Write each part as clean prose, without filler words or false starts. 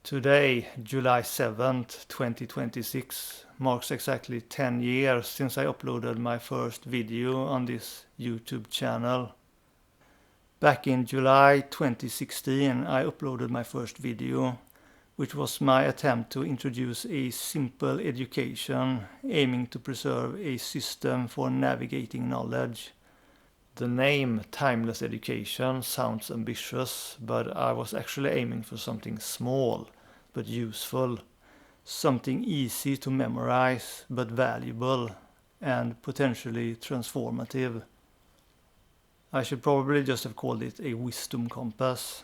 Today, July 7th, 2026, marks exactly 10 years since I uploaded my first video on this YouTube channel. Back in July 2016, I uploaded my first video, which was my attempt to introduce a simple education aiming to preserve a system for navigating knowledge. The name Timeless Education sounds ambitious, but I was actually aiming for something small but useful, something easy to memorize but valuable and potentially transformative. I should probably just have called it a wisdom compass,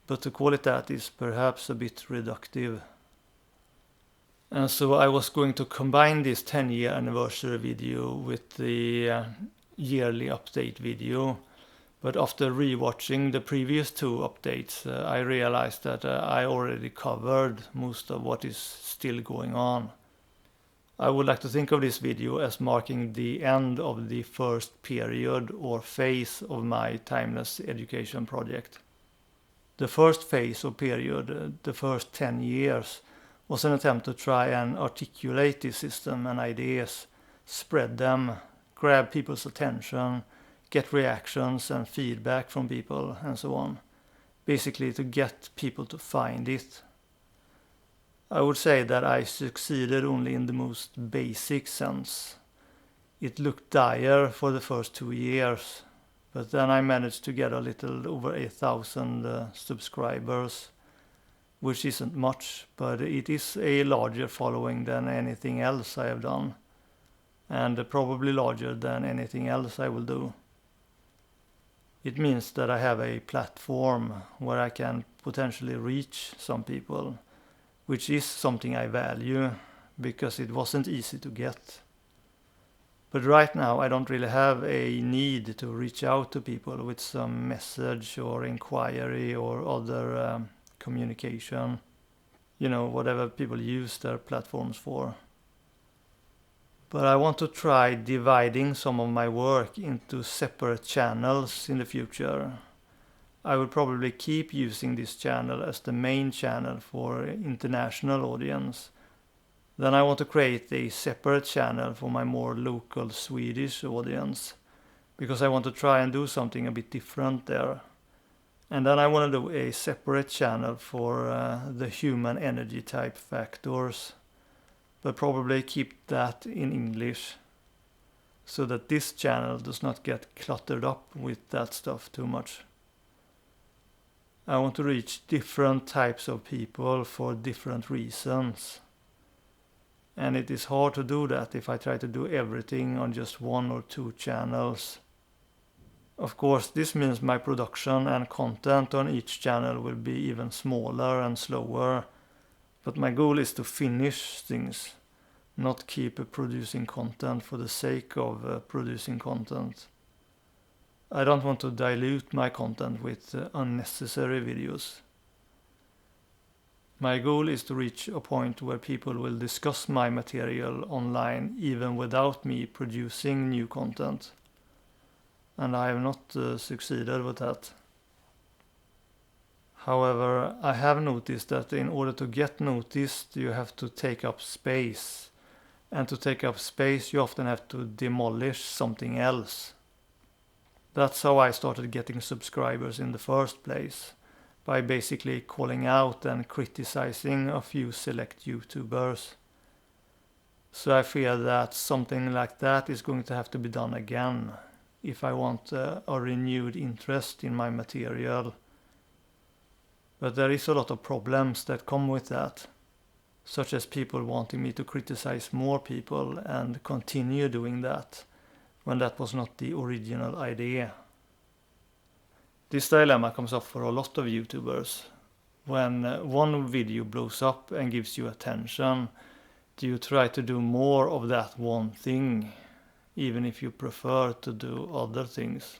but to call it that is perhaps a bit reductive. And so I was going to combine this 10-year anniversary video with the yearly update video, but after rewatching the previous two updates, I realized that I already covered most of what is still going on. I would like to think of this video as marking the end of the first period or phase of my Timeless Education project. The first phase or period, the first 10 years, was an attempt to try and articulate this system and ideas, spread them, grab people's attention, get reactions and feedback from people, and so on. Basically to get people to find it. I would say that I succeeded only in the most basic sense. It looked dire for the first 2 years, but then I managed to get a little over 1,000 subscribers, which isn't much, but it is a larger following than anything else I have done, and probably larger than anything else I will do. It means that I have a platform where I can potentially reach some people, which is something I value, because it wasn't easy to get. But right now I don't really have a need to reach out to people with some message or inquiry or other communication. You know, whatever people use their platforms for. But I want to try dividing some of my work into separate channels in the future. I will probably keep using this channel as the main channel for international audience. Then I want to create a separate channel for my more local Swedish audience, because I want to try and do something a bit different there. And then I want to do a separate channel for the human energy type factors, but probably keep that in English, so that this channel does not get cluttered up with that stuff too much. I want to reach different types of people for different reasons. And it is hard to do that if I try to do everything on just 1 or 2 channels. Of course, this means my production and content on each channel will be even smaller and slower. But my goal is to finish things, not keep producing content for the sake of producing content. I don't want to dilute my content with unnecessary videos. My goal is to reach a point where people will discuss my material online even without me producing new content. And I have not succeeded with that. However, I have noticed that in order to get noticed, you have to take up space. And to take up space, you often have to demolish something else. That's how I started getting subscribers in the first place, by basically calling out and criticizing a few select YouTubers. So I fear that something like that is going to have to be done again, if I want a renewed interest in my material. But there is a lot of problems that come with that, such as people wanting me to criticize more people and continue doing that, when that was not the original idea. This dilemma comes up for a lot of YouTubers. When one video blows up and gives you attention, do you try to do more of that one thing, even if you prefer to do other things?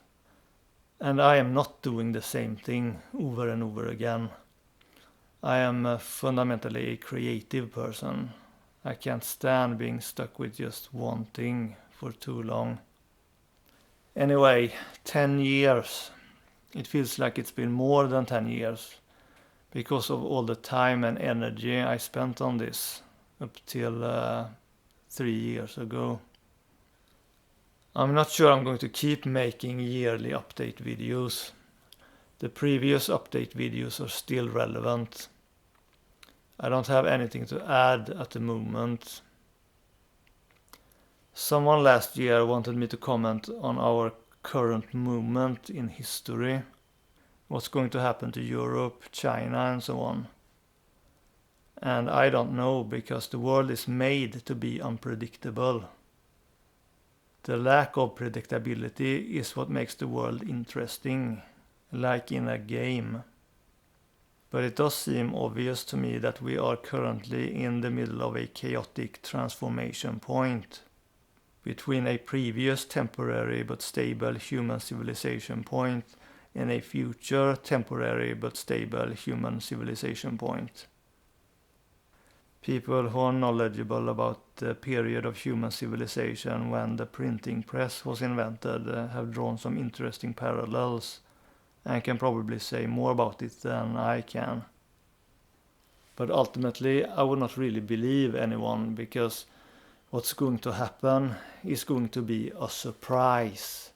And I am not doing the same thing over and over again. I am fundamentally a creative person. I can't stand being stuck with just one thing for too long. Anyway, 10 years. It feels like it's been more than 10 years. because of all the time and energy I spent on this up till 3 years ago. I'm not sure I'm going to keep making yearly update videos. The previous update videos are still relevant. I don't have anything to add at the moment. Someone last year wanted me to comment on our current movement in history. What's going to happen to Europe, China and so on. And I don't know, because the world is made to be unpredictable. The lack of predictability is what makes the world interesting, like in a game. But it does seem obvious to me that we are currently in the middle of a chaotic transformation point between a previous temporary but stable human civilization point and a future temporary but stable human civilization point. People who are knowledgeable about the period of human civilization when the printing press was invented have drawn some interesting parallels and can probably say more about it than I can. But ultimately, I would not really believe anyone, because what's going to happen is going to be a surprise.